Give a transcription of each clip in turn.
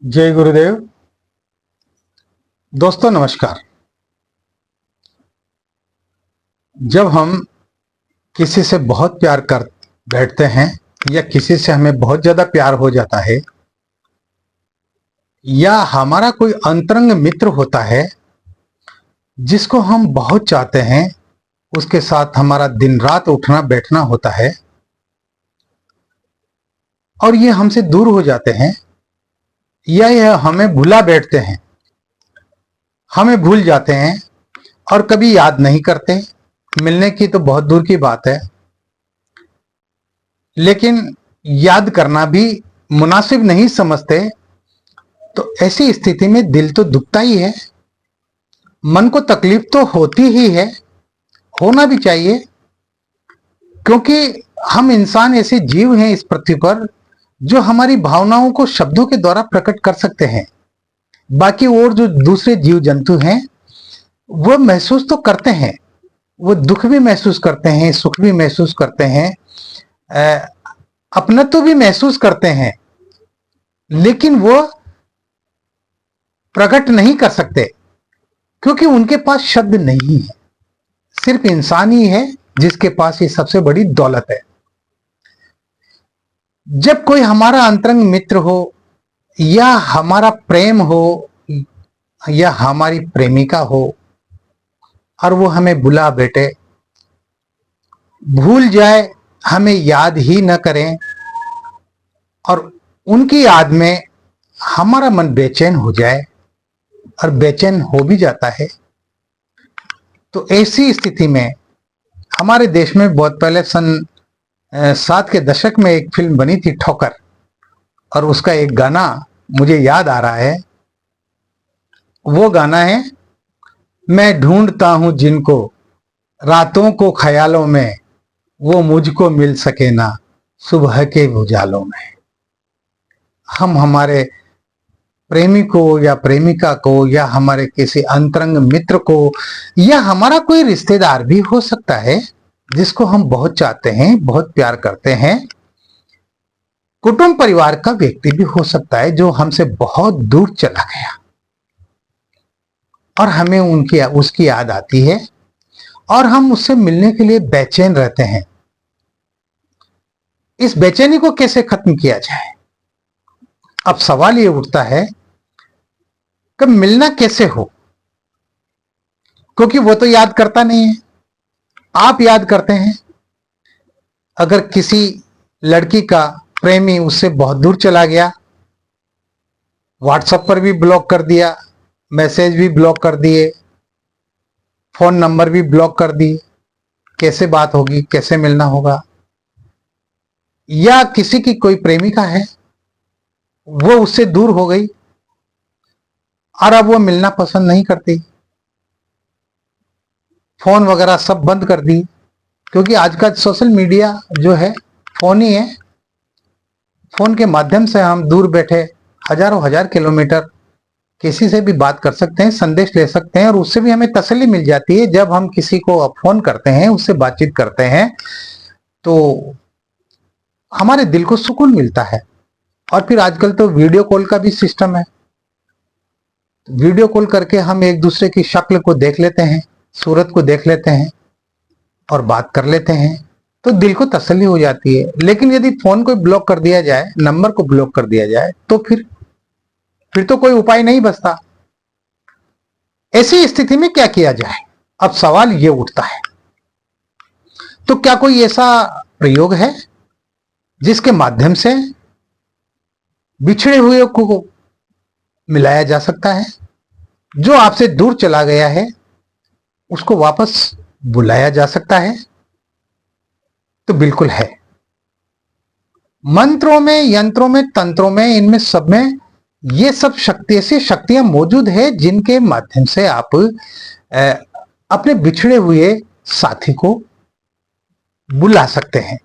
जय गुरुदेव। दोस्तों नमस्कार। जब हम किसी से बहुत प्यार कर बैठते हैं या किसी से हमें बहुत ज्यादा प्यार हो जाता है या हमारा कोई अंतरंग मित्र होता है जिसको हम बहुत चाहते हैं, उसके साथ हमारा दिन रात उठना बैठना होता है और ये हमसे दूर हो जाते हैं या यह हमें भुला बैठते हैं, हमें भूल जाते हैं और कभी याद नहीं करते। मिलने की तो बहुत दूर की बात है, लेकिन याद करना भी मुनासिब नहीं समझते। तो ऐसी स्थिति में दिल तो दुखता ही है, मन को तकलीफ तो होती ही है, होना भी चाहिए, क्योंकि हम इंसान ऐसे जीव हैं इस पृथ्वी पर जो हमारी भावनाओं को शब्दों के द्वारा प्रकट कर सकते हैं। बाकी और जो दूसरे जीव जंतु हैं वो महसूस तो करते हैं, वो दुख भी महसूस करते हैं, सुख भी महसूस करते हैं, अपनत्व भी महसूस करते हैं, लेकिन वो प्रकट नहीं कर सकते क्योंकि उनके पास शब्द नहीं है। सिर्फ इंसान ही है जिसके पास ये सबसे बड़ी दौलत है। जब कोई हमारा अंतरंग मित्र हो या हमारा प्रेम हो या हमारी प्रेमिका हो और वो हमें बुला बैठे, भूल जाए, हमें याद ही न करें और उनकी याद में हमारा मन बेचैन हो जाए और बेचैन हो भी जाता है, तो ऐसी स्थिति में हमारे देश में बहुत पहले सन 7 के दशक में एक फिल्म बनी थी ठोकर, और उसका एक गाना मुझे याद आ रहा है। वो गाना है, मैं ढूंढता हूं जिनको रातों को ख्यालों में, वो मुझको मिल सके ना सुबह के उजालों में। हम हमारे प्रेमी को या प्रेमिका को या हमारे किसी अंतरंग मित्र को या हमारा कोई रिश्तेदार भी हो सकता है जिसको हम बहुत चाहते हैं, बहुत प्यार करते हैं, कुटुंब परिवार का व्यक्ति भी हो सकता है जो हमसे बहुत दूर चला गया और हमें उसकी याद आती है और हम उससे मिलने के लिए बेचैन रहते हैं। इस बेचैनी को कैसे खत्म किया जाए? अब सवाल ये उठता है कि मिलना कैसे हो, क्योंकि वो तो याद करता नहीं है, आप याद करते हैं। अगर किसी लड़की का प्रेमी उससे बहुत दूर चला गया, व्हाट्सएप पर भी ब्लॉक कर दिया, मैसेज भी ब्लॉक कर दिए, फोन नंबर भी ब्लॉक कर दिए, कैसे बात होगी, कैसे मिलना होगा? या किसी की कोई प्रेमिका है, वो उससे दूर हो गई और अब वो मिलना पसंद नहीं करती, फोन वगैरह सब बंद कर दी, क्योंकि आज का सोशल मीडिया जो है फोन ही है। फोन के माध्यम से हम दूर बैठे हजारों हजार किलोमीटर किसी से भी बात कर सकते हैं, संदेश ले सकते हैं और उससे भी हमें तसल्ली मिल जाती है। जब हम किसी को फोन करते हैं, उससे बातचीत करते हैं, तो हमारे दिल को सुकून मिलता है। और फिर आजकल तो वीडियो कॉल का भी सिस्टम है, वीडियो कॉल करके हम एक दूसरे की शक्ल को देख लेते हैं, सूरत को देख लेते हैं और बात कर लेते हैं, तो दिल को तसल्ली हो जाती है। लेकिन यदि फोन को ब्लॉक कर दिया जाए, नंबर को ब्लॉक कर दिया जाए, तो फिर तो कोई उपाय नहीं बचता। ऐसी स्थिति में क्या किया जाए? अब सवाल ये उठता है, तो क्या कोई ऐसा प्रयोग है जिसके माध्यम से बिछड़े हुए को मिलाया जा सकता है? जो आपसे दूर चला गया है उसको वापस बुलाया जा सकता है? तो बिल्कुल है। मंत्रों में, यंत्रों में, तंत्रों में, इनमें सब में ये सब ऐसी शक्तियां मौजूद है जिनके माध्यम से आप अपने बिछड़े हुए साथी को बुला सकते हैं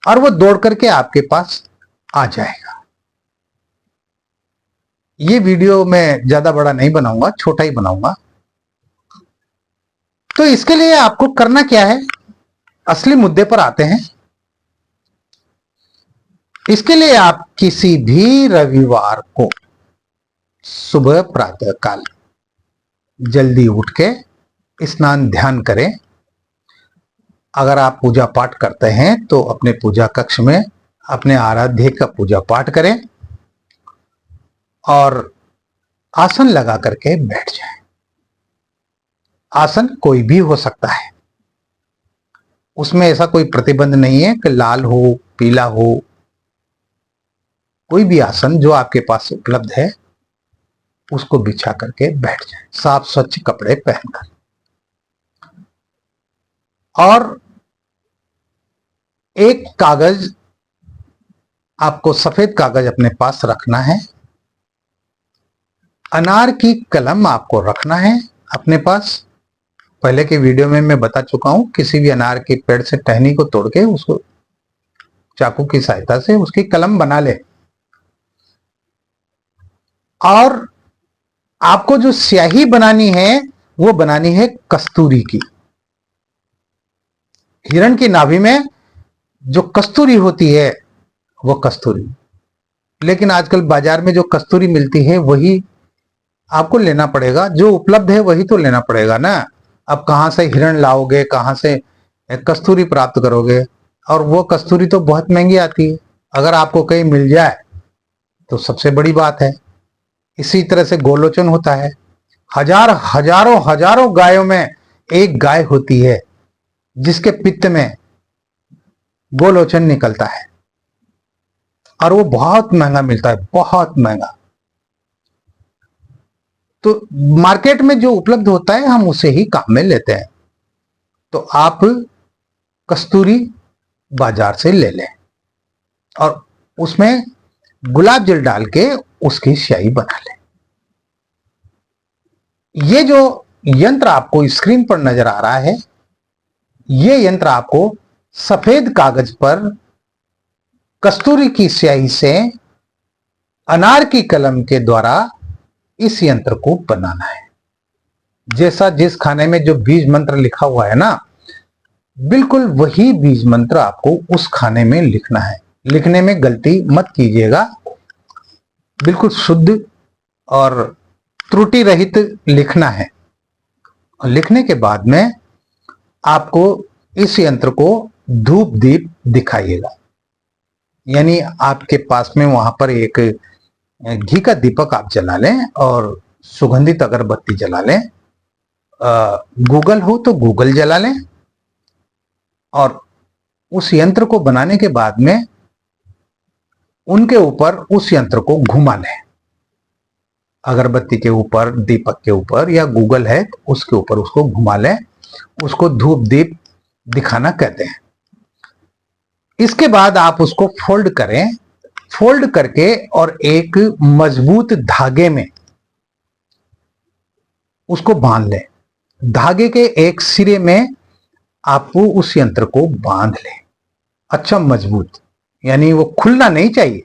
और वो दौड़ करके आपके पास आ जाएगा। ये वीडियो मैं ज्यादा बड़ा नहीं बनाऊंगा, छोटा ही बनाऊंगा। तो इसके लिए आपको करना क्या है, असली मुद्दे पर आते हैं। इसके लिए आप किसी भी रविवार को सुबह प्रातः काल जल्दी उठ के स्नान ध्यान करें। अगर आप पूजा पाठ करते हैं तो अपने पूजा कक्ष में अपने आराध्य का पूजा पाठ करें और आसन लगा करके बैठ जाएं। आसन कोई भी हो सकता है, उसमें ऐसा कोई प्रतिबंध नहीं है कि लाल हो पीला हो। कोई भी आसन जो आपके पास उपलब्ध है उसको बिछा करके बैठ जाए, साफ स्वच्छ कपड़े पहनकर। और एक कागज, आपको सफेद कागज अपने पास रखना है। अनार की कलम आपको रखना है अपने पास। पहले के वीडियो में मैं बता चुका हूं, किसी भी अनार के पेड़ से टहनी को तोड़ के उसको चाकू की सहायता से उसकी कलम बना ले। और आपको जो स्याही बनानी है वो बनानी है कस्तूरी की। हिरण की नाभि में जो कस्तूरी होती है वो कस्तूरी, लेकिन आजकल बाजार में जो कस्तूरी मिलती है वही आपको लेना पड़ेगा। जो उपलब्ध है वही तो लेना पड़ेगा ना। अब कहां से हिरण लाओगे, कहां से कस्तूरी प्राप्त करोगे? और वो कस्तूरी तो बहुत महंगी आती है। अगर आपको कहीं मिल जाए तो सबसे बड़ी बात है। इसी तरह से गोलोचन होता है। हजारों गायों में एक गाय होती है जिसके पित्त में गोलोचन निकलता है और वो बहुत महंगा मिलता है, बहुत महंगा। तो मार्केट में जो उपलब्ध होता है हम उसे ही काम में लेते हैं। तो आप कस्तूरी बाजार से ले लें और उसमें गुलाब जल डाल के उसकी स्याही बना लें। ये जो यंत्र आपको स्क्रीन पर नजर आ रहा है, ये यंत्र आपको सफेद कागज पर कस्तूरी की स्याही से अनार की कलम के द्वारा इस यंत्र को बनाना है। जैसा जिस खाने में जो बीज मंत्र लिखा हुआ है ना, बिल्कुल वही बीज मंत्र आपको उस खाने में लिखना है। लिखने में गलती मत कीजिएगा, बिल्कुल शुद्ध और त्रुटि रहित लिखना है। और लिखने के बाद में आपको इस यंत्र को धूप दीप दिखाइएगा, यानी आपके पास में वहां पर एक घी का दीपक आप जला लें और सुगंधित अगरबत्ती जला लें। गूगल हो तो गूगल जला लें और उस यंत्र को बनाने के बाद में उनके ऊपर उस यंत्र को घुमा लें। अगरबत्ती के ऊपर, दीपक के ऊपर, या गूगल है तो उसके ऊपर उसको घुमा लें। उसको धूप दीप दिखाना कहते हैं। इसके बाद आप उसको फोल्ड करें। फोल्ड करके और एक मजबूत धागे में उसको बांध लें। धागे के एक सिरे में आप उस यंत्र को बांध लें, अच्छा मजबूत, यानी वो खुलना नहीं चाहिए।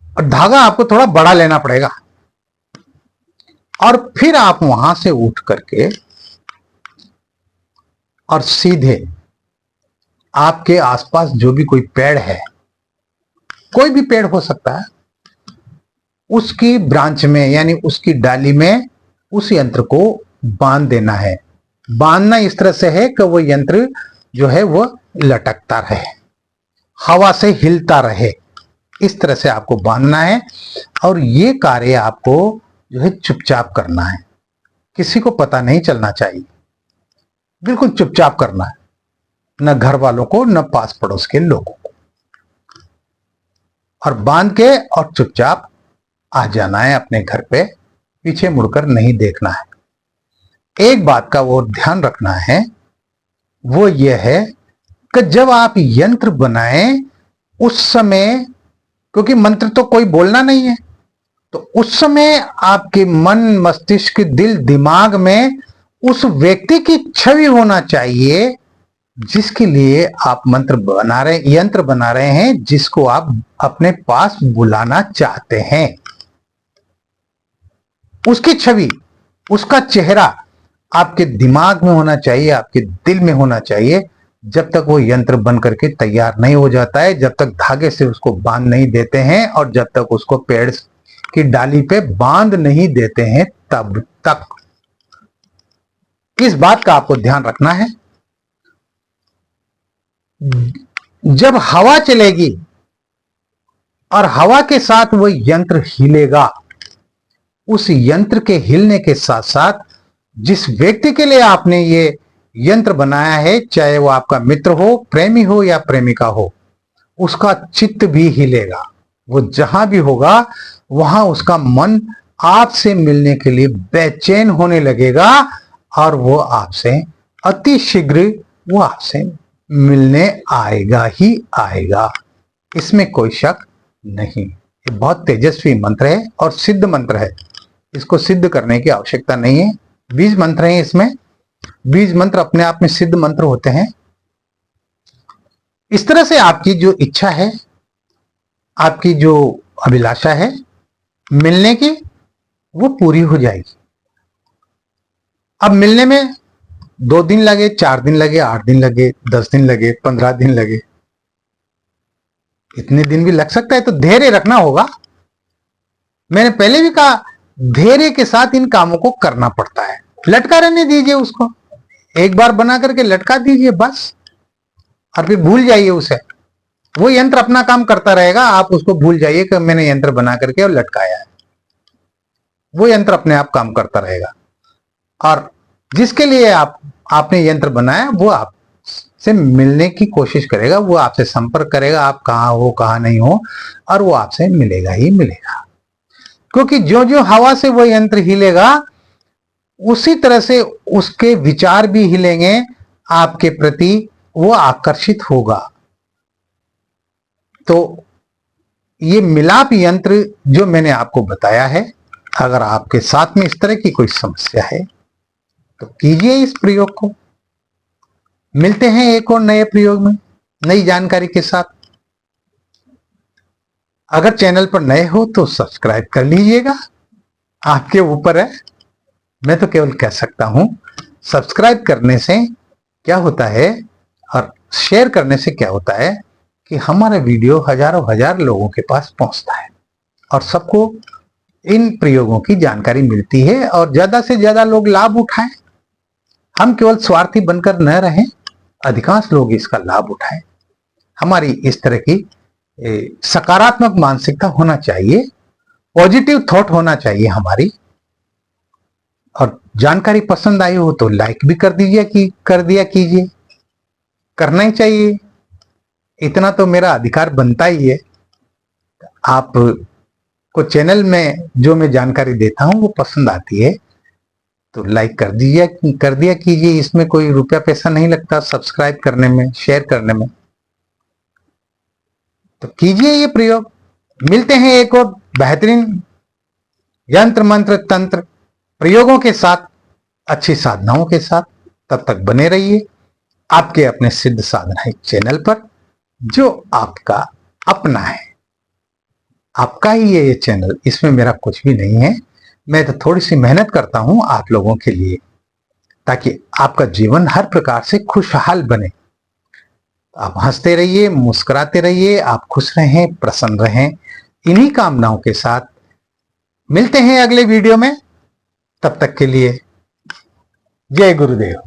और धागा आपको थोड़ा बड़ा लेना पड़ेगा। और फिर आप वहां से उठ करके और सीधे आपके आसपास जो भी कोई पेड़ है, कोई भी पेड़ हो सकता है, उसकी ब्रांच में यानी उसकी डाली में उस यंत्र को बांध देना है। बांधना इस तरह से है कि वो यंत्र जो है वो लटकता रहे, हवा से हिलता रहे, इस तरह से आपको बांधना है। और ये कार्य आपको जो है चुपचाप करना है, किसी को पता नहीं चलना चाहिए, बिल्कुल चुपचाप करना है, न घर वालों को न पास पड़ोस के लोगों को। और बांध के और चुपचाप आ जाना है अपने घर पे, पीछे मुड़कर नहीं देखना है। एक बात का वो ध्यान रखना है, वो ये है कि जब आप यंत्र बनाएं उस समय, क्योंकि मंत्र तो कोई बोलना नहीं है, तो उस समय आपके मन मस्तिष्क दिल दिमाग में उस व्यक्ति की छवि होना चाहिए जिसके लिए आप मंत्र बना रहे, यंत्र बना रहे हैं, जिसको आप अपने पास बुलाना चाहते हैं। उसकी छवि, उसका चेहरा आपके दिमाग में होना चाहिए, आपके दिल में होना चाहिए। जब तक वो यंत्र बन करके तैयार नहीं हो जाता है, जब तक धागे से उसको बांध नहीं देते हैं और जब तक उसको पेड़ की डाली पे बांध नहीं देते हैं तब तक। इस बात का आपको ध्यान रखना है। जब हवा चलेगी और हवा के साथ वो यंत्र हिलेगा, उस यंत्र के हिलने के साथ साथ जिस व्यक्ति के लिए आपने ये यंत्र बनाया है, चाहे वो आपका मित्र हो, प्रेमी हो या प्रेमिका हो, उसका चित्त भी हिलेगा। वो जहां भी होगा वहां उसका मन आपसे मिलने के लिए बेचैन होने लगेगा और वो आपसे अति शीघ्र वो आपसे मिलने आएगा ही आएगा। इसमें कोई शक नहीं। ये बहुत तेजस्वी मंत्र है और सिद्ध मंत्र है। इसको सिद्ध करने की आवश्यकता नहीं है। बीज मंत्र है इसमें। बीज मंत्र अपने आप में सिद्ध मंत्र होते हैं। इस तरह से आपकी जो इच्छा है, आपकी जो अभिलाषा है मिलने की, वो पूरी हो जाएगी। अब मिलने में 2 दिन लगे, 4 दिन लगे, 8 दिन लगे, 10 दिन लगे, 15 दिन लगे, इतने दिन भी लग सकता है, तो धैर्य रखना होगा। मैंने पहले भी कहा, धैर्य के साथ इन कामों को करना पड़ता है। लटका रहने दीजिए उसको, एक बार बना करके लटका दीजिए बस, और फिर भूल जाइए उसे। वो यंत्र अपना काम करता रहेगा, आप उसको भूल जाइए कि मैंने यंत्र बना करके और लटकाया है। वो यंत्र अपने आप काम करता रहेगा। और जिसके लिए आपने यंत्र बनाया, वो आपसे मिलने की कोशिश करेगा, वो आपसे संपर्क करेगा, आप कहाँ हो कहाँ नहीं हो, और वो आपसे मिलेगा ही मिलेगा। क्योंकि जो जो हवा से वो यंत्र हिलेगा, उसी तरह से उसके विचार भी हिलेंगे आपके प्रति, वो आकर्षित होगा। तो ये मिलाप यंत्र जो मैंने आपको बताया है, अगर आपके साथ में इस तरह की कोई समस्या है तो कीजिए इस प्रयोग को। मिलते हैं एक और नए प्रयोग में, नई जानकारी के साथ। अगर चैनल पर नए हो तो सब्सक्राइब कर लीजिएगा, आपके ऊपर है। मैं तो केवल कह सकता हूं, सब्सक्राइब करने से क्या होता है और शेयर करने से क्या होता है कि हमारा वीडियो हजारों हजार लोगों के पास पहुंचता है और सबको इन प्रयोगों की जानकारी मिलती है और ज्यादा से ज्यादा लोग लाभ उठाएं। हम केवल स्वार्थी बनकर न रहें, अधिकांश लोग इसका लाभ उठाएं। हमारी इस तरह की सकारात्मक मानसिकता होना चाहिए, पॉजिटिव थॉट होना चाहिए हमारी। और जानकारी पसंद आई हो तो लाइक भी कर दिया कीजिए, करना ही चाहिए। इतना तो मेरा अधिकार बनता ही है। आप को चैनल में जो मैं जानकारी देता हूं वो पसंद आती है तो लाइक कर दिया कीजिए। इसमें कोई रुपया पैसा नहीं लगता सब्सक्राइब करने में, शेयर करने में। तो कीजिए ये प्रयोग। मिलते हैं एक और बेहतरीन यंत्र मंत्र तंत्र प्रयोगों के साथ, अच्छी साधनाओं के साथ। तब तक बने रहिए आपके अपने सिद्ध साधना चैनल पर, जो आपका अपना है। आपका ही है ये चैनल, इसमें मेरा कुछ भी नहीं है। मैं तो थोड़ी सी मेहनत करता हूं आप लोगों के लिए, ताकि आपका जीवन हर प्रकार से खुशहाल बने। आप हंसते रहिए, मुस्कुराते रहिए, आप खुश रहें, प्रसन्न रहें। इन्हीं कामनाओं के साथ मिलते हैं अगले वीडियो में। तब तक के लिए जय गुरुदेव।